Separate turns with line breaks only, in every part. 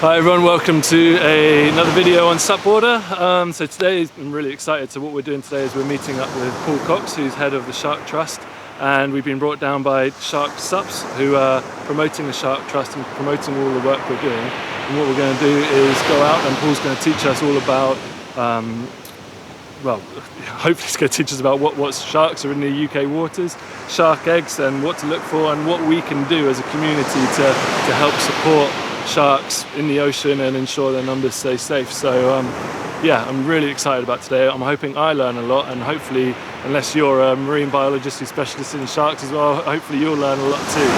Hi everyone, welcome to another video on SUPboarder. So today I'm really excited. So what we're doing today is we're meeting up with Paul Cox, who's head of the Shark Trust, and we've been brought down by Shark SUPs, who are promoting the Shark Trust and promoting all the work we're doing. And what we're going to do is go out, and Paul's going to teach us all about well, hopefully he's going to teach us about what sharks are in the UK waters, shark eggs, and what to look for, and what we can do as a community to help support sharks in the ocean and ensure their numbers stay safe. So yeah, I'm really excited about today. I'm hoping I learn a lot, and hopefully, unless you're a marine biologist who's specialist in sharks as well, hopefully you'll learn a lot too.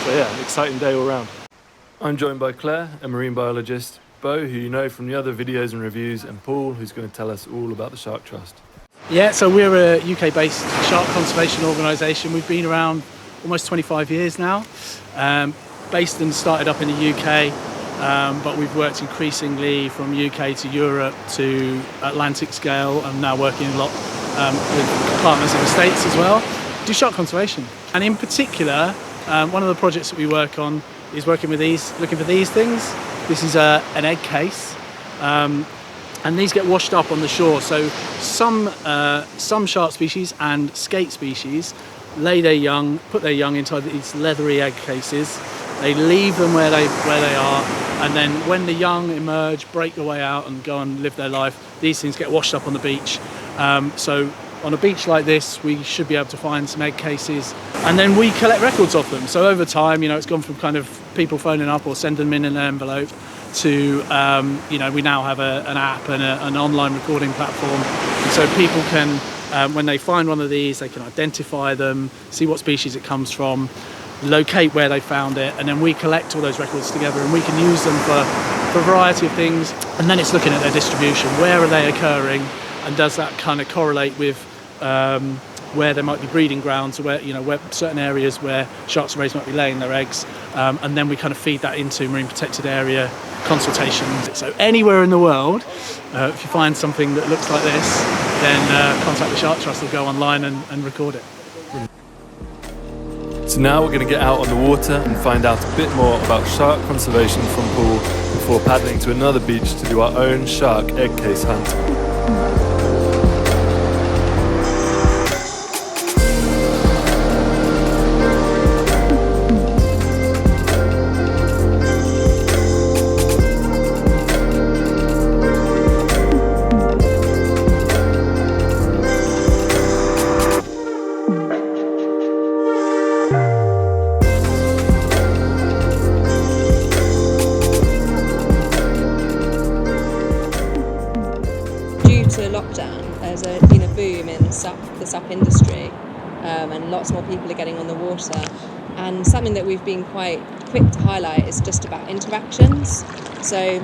So yeah, exciting day all around. I'm joined by Claire, a marine biologist, Beau, who you know from the other videos and reviews, and Paul, who's going to tell us all about the Shark Trust.
Yeah, so we're a UK-based shark conservation organisation. We've been around almost 25 years now. Based and started up in the UK, but we've worked increasingly from UK to Europe to Atlantic scale, and now working a lot with partners in the States as well. Do shark conservation, and in particular, one of the projects that we work on is looking for these things. This is an egg case, and these get washed up on the shore. So some shark species and skate species lay their young, put their young inside these leathery egg cases. They leave them where they are, and then when the young emerge, break their way out and go and live their life, these things get washed up on the beach. So on a beach like this, we should be able to find some egg cases, and then we collect records of them. So over time, it's gone from kind of people phoning up or sending them in an envelope to, we now have an app and an online recording platform. And so people can, when they find one of these, they can identify them, see what species it comes from, locate where they found it, and then we collect all those records together, and we can use them for a variety of things. And then it's looking at their distribution. Where are they occurring, and does that kind of correlate with where there might be breeding grounds, or where certain areas where sharks and rays might be laying their eggs, and then we kind of feed that into marine protected area consultations. So anywhere in the world, if you find something that looks like this, then contact the Shark Trust. They'll go online and record it.
So now we're going to get out on the water and find out a bit more about shark conservation from Paul before paddling to another beach to do our own shark egg case hunt.
To lockdown, there's been a boom in the SUP industry, and lots more people are getting on the water. And something that we've been quite quick to highlight is just about interactions. So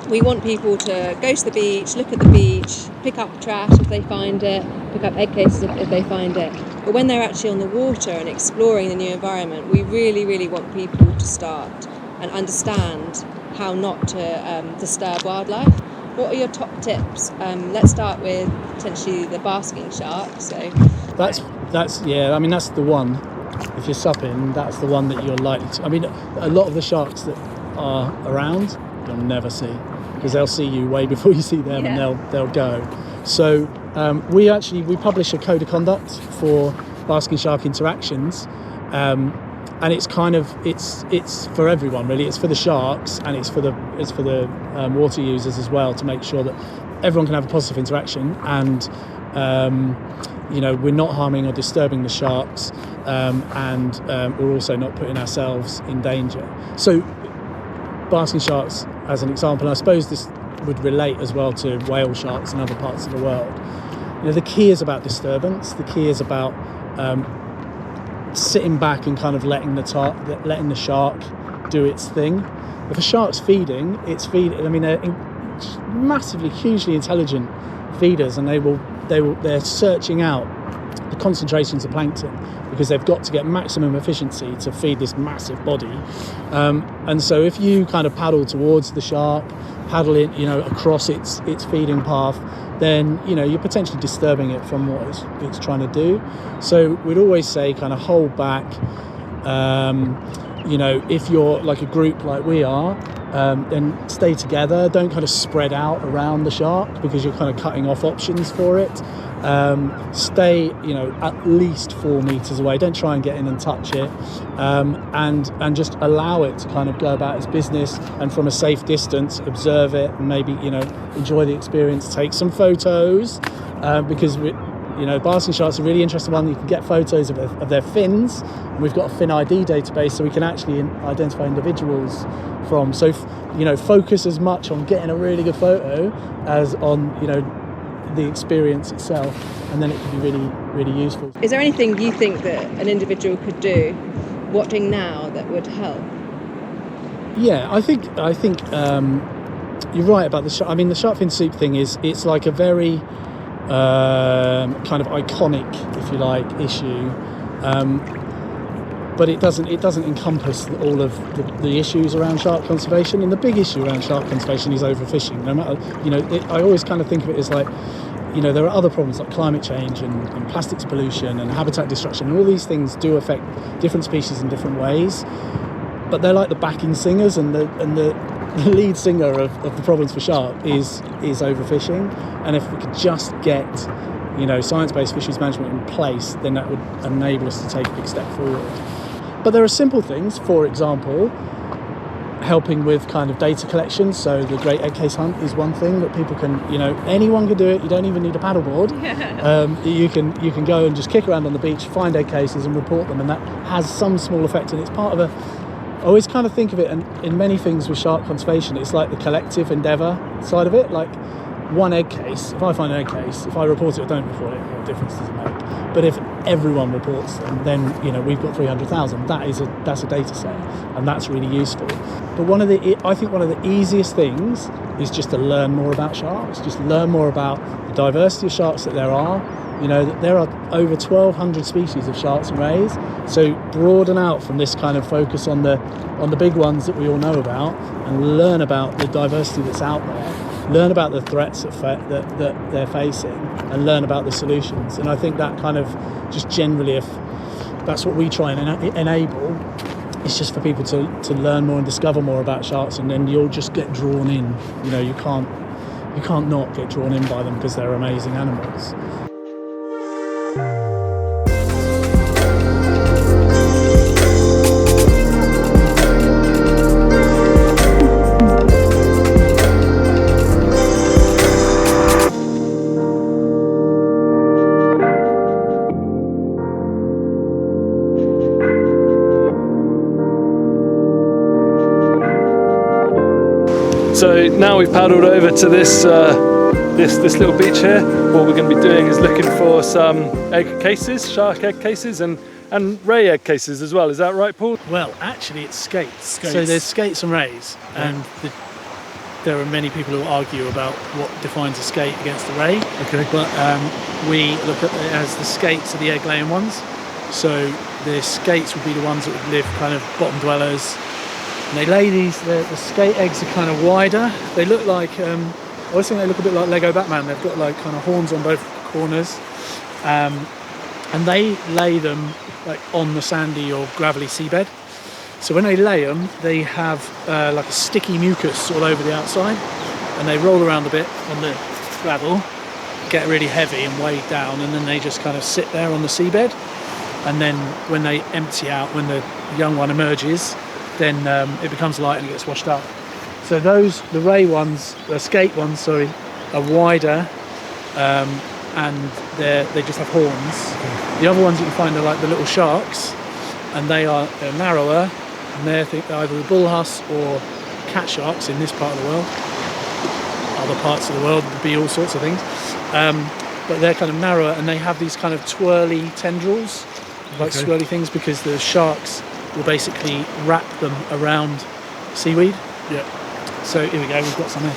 we want people to go to the beach, look at the beach, pick up trash if they find it, pick up egg cases if they find it. But when they're actually on the water and exploring the new environment, we really, really want people to start and understand how not to disturb wildlife. What are your top tips? Let's start with potentially the basking shark. So
that's yeah. I mean, that's the one. If you're supping, that's the one that you're likely to. I mean, a lot of the sharks that are around, you'll never see, because they'll see you way before you see them, yeah. And they'll go. So we publish a code of conduct for basking shark interactions. And it's kind of it's for everyone really. It's for the sharks, and it's for the water users as well, to make sure that everyone can have a positive interaction, and we're not harming or disturbing the sharks, and we're also not putting ourselves in danger. So basking sharks as an example, and I suppose this would relate as well to whale sharks in other parts of the world. The key is about disturbance. The key is about sitting back and kind of letting the shark do its thing. If a shark's feeding, it's feeding. I mean, they're massively, hugely intelligent feeders, and they're searching out the concentrations of plankton, because they've got to get maximum efficiency to feed this massive body. And so if you kind of paddle towards the shark, paddle it, across its feeding path, then you're potentially disturbing it from what it's trying to do. So we'd always say kind of hold back. If you're like a group like we are, then stay together. Don't kind of spread out around the shark because you're kind of cutting off options for it. Stay, at least 4 meters away. Don't try and get in and touch it, and just allow it to kind of go about its business, and from a safe distance observe it, and maybe enjoy the experience. Take some photos, because basking sharks are a really interesting one. You can get photos of their fins, and we've got a fin ID database, so we can actually identify individuals from. So focus as much on getting a really good photo as on the experience itself, and then it can be really, really useful.
Is there anything you think that an individual could do watching now that would help?
Yeah, I think you're right about the shark. I mean, the shark fin soup thing it's like a very kind of iconic, if you like, issue, but it doesn't encompass all of the issues around shark conservation. And the big issue around shark conservation is overfishing. No matter, I always kind of think of it as like, there are other problems like climate change and plastics pollution and habitat destruction, and all these things do affect different species in different ways. But they're like the backing singers, and the lead singer of the problems for shark is overfishing. And if we could just get science-based fisheries management in place, then that would enable us to take a big step forward. But there are simple things, for example, helping with kind of data collection. So the Great Egg Case Hunt is one thing that people can, anyone can do it. You don't even need a paddleboard. You can go and just kick around on the beach, find egg cases and report them, and that has some small effect. And it's part of I always kind of think of it, and in many things with shark conservation, it's like the collective endeavour side of it. Like one egg case, if I find an egg case, if I report it or don't report it, what difference does it make? But if everyone reports them, then we've got 300,000. That's a data set, and that's really useful. But I think one of the easiest things is just to learn more about sharks. Just learn more about the diversity of sharks that there are. There are over 1,200 species of sharks and rays. So broaden out from this kind of focus on the big ones that we all know about, and learn about the diversity that's out there. Learn about the threats that they're facing, and learn about the solutions. And I think that kind of just generally, if that's what we try and enable, it's just for people to learn more and discover more about sharks, and then you'll just get drawn in. You can't not get drawn in by them because they're amazing animals.
So now we've paddled over to this little beach here. What we're going to be doing is looking for some egg cases, shark egg cases, and ray egg cases as well. Is that right, Paul?
Well, actually it's skates. So there's skates and rays, and there are many people who argue about what defines a skate against a ray.
Okay.
But we look at it as the skates are the egg-laying ones. So the skates would be the ones that would live kind of bottom dwellers. And they lay these, the skate eggs are kind of wider. They look like, I always think they look a bit like Lego Batman. They've got like kind of horns on both corners. And they lay them like on the sandy or gravelly seabed. So when they lay them, they have like a sticky mucus all over the outside, and they roll around a bit on the gravel, get really heavy and weighed down, and then they just kind of sit there on the seabed. And then when they empty out, when the young one emerges, then it becomes light and it gets washed up. So the ray ones, the skate ones, sorry, are wider, and they just have horns. The other ones you can find are like the little sharks, and they're narrower, and they're either the bullhuss or cat sharks in this part of the world. Other parts of the world would be all sorts of things, but they're kind of narrower, and they have these kind of twirly tendrils, like swirly things, because the sharks will basically wrap them around seaweed.
Yeah.
So here we go. We've got some here.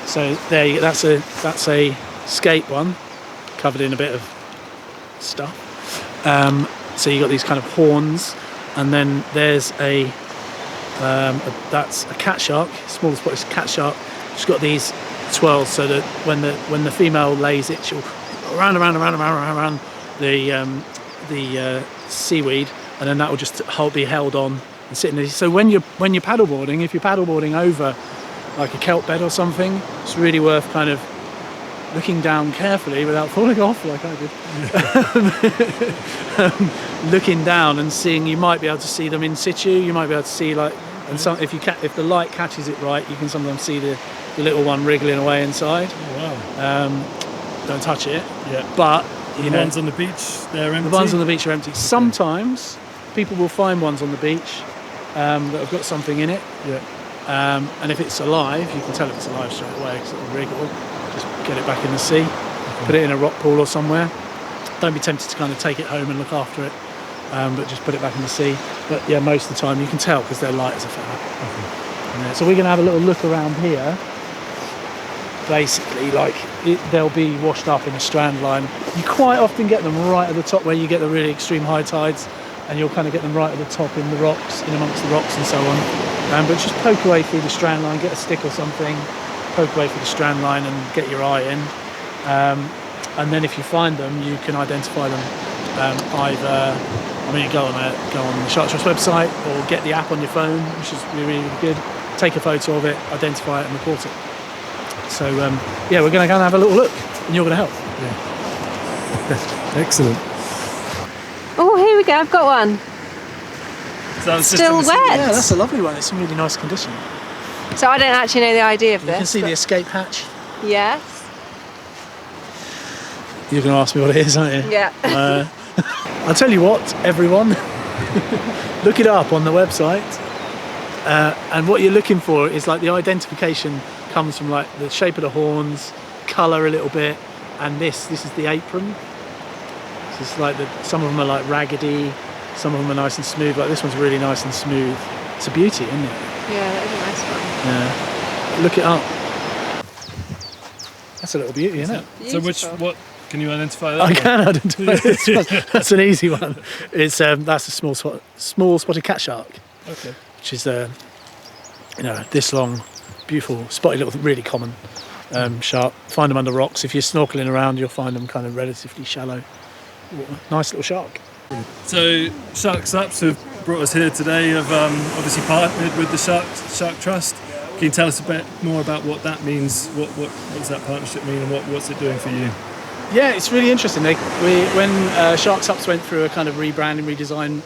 So there, that's a skate one, covered in a bit of stuff. So you got these kind of horns, and then there's that's a cat shark. Smallest spot is cat shark. She's got these twirls, so that when the female lays it, she'll go around the seaweed, and then that will just be held on and sitting there. So when you're paddleboarding, if you're paddleboarding over like a kelp bed or something, it's really worth kind of looking down carefully without falling off like I did. Looking down and seeing, you might be able to see them in situ. You might be able to see like, and some, if the light catches it right, you can sometimes see the little one wriggling away inside.
Oh, wow.
Don't touch it.
Yeah.
But
the ones on the beach, they're empty.
The ones on the beach are empty. Okay. Sometimes people will find ones on the beach that have got something in it.
Yeah.
And if it's alive, you can tell if it's alive straight away because it'll wriggle. Just get it back in the sea, put it in a rock pool or somewhere. Don't be tempted to kind of take it home and look after it, but just put it back in the sea. But yeah, most of the time you can tell because they're light as a feather. So we're going to have a little look around here. Basically, like they'll be washed up in a strand line. You quite often get them right at the top where you get the really extreme high tides, and you'll kind of get them right at the top in the rocks, in amongst the rocks and so on. But just poke away through the strand line, get a stick or something, poke away through the strand line and get your eye in. And then if you find them, you can identify them either, go on the Shark Trust website or get the app on your phone, which is really, really good. Take a photo of it, identify it and report it. So yeah, we're going to go and have a little look and you're going to help.
Yeah. Excellent.
Oh, here we go, I've got one.
So
Still wet.
Yeah, that's a lovely one. It's in really nice condition.
So I don't actually know the idea of this.
You can see the escape hatch.
Yes.
You're going to ask me what it is, aren't you?
Yeah.
I'll tell you what, everyone. Look it up on the website. And what you're looking for is like the identification comes from like the shape of the horns, colour a little bit, and this is the apron. So it's like some of them are like raggedy, some of them are nice and smooth. Like this one's really nice and smooth. It's a beauty, isn't it?
Yeah, that is a nice one.
Yeah. Look it up. That's a little beauty, isn't it?
Beautiful.
So what can you identify that?
I can identify this one. That's an easy one. It's that's a small spotted cat shark.
Okay.
Which is this long, beautiful, spotty little, really common shark. Find them under rocks. If you're snorkeling around, you'll find them kind of relatively shallow. Nice little shark.
So Shark SUPs have brought us here today. Have obviously partnered with the Shark Trust. Can you tell us a bit more about what that means? What does that partnership mean, and what's it doing for you?
Yeah, it's really interesting. When Shark SUPs went through a kind of rebranding, redesign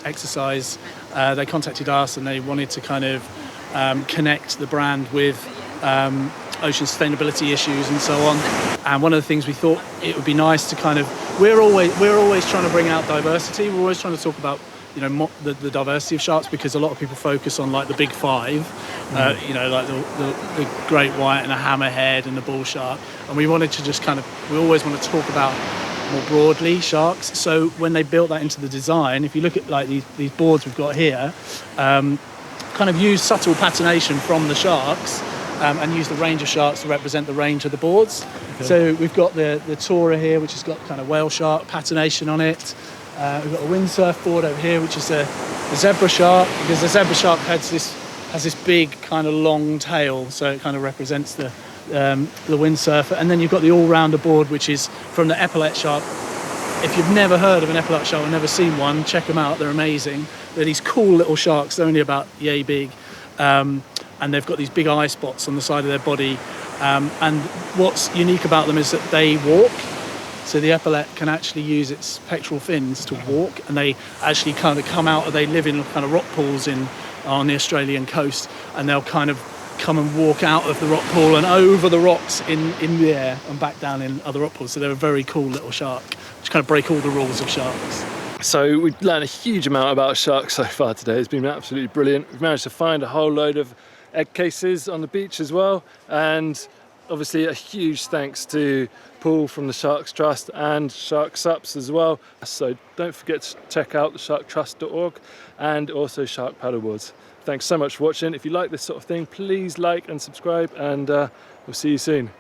exercise, they contacted us and they wanted to kind of connect the brand with ocean sustainability issues and so on. And one of the things we thought it would be nice to kind of, we're always trying to bring out diversity. We're always trying to talk about the diversity of sharks, because a lot of people focus on like the big five, like the great white and a hammerhead and the bull shark, and we wanted to just we always want to talk about more broadly sharks. So when they built that into the design, if you look at like these boards we've got here, kind of use subtle patination from the sharks and use the range of sharks to represent the range of the boards. Okay. So we've got the Tora here, which has got kind of whale shark patination on it. We've got a windsurf board over here, which is a zebra shark, because the zebra shark has this big kind of long tail, so it kind of represents the windsurfer. And then you've got the all-rounder board, which is from the epaulet shark. If you've never heard of an epaulet shark or never seen one, check them out. They're amazing. They're these cool little sharks. They're only about yay big, and they've got these big eye spots on the side of their body. And what's unique about them is that they walk. So the epaulet can actually use its pectoral fins to walk, and they actually kind of come out, they live in kind of rock pools on the Australian coast, and they'll kind of come and walk out of the rock pool and over the rocks in the air and back down in other rock pools. So they're a very cool little shark, which kind of break all the rules of sharks.
So we've learned a huge amount about sharks so far today. It's been absolutely brilliant. We've managed to find a whole load of egg cases on the beach as well, and obviously a huge thanks to Paul from the Sharks Trust and Shark SUPs as well. So don't forget to check out the sharktrust.org and also Shark Paddleboards. Thanks so much for watching. If you like this sort of thing, please like and subscribe, and we'll see you soon.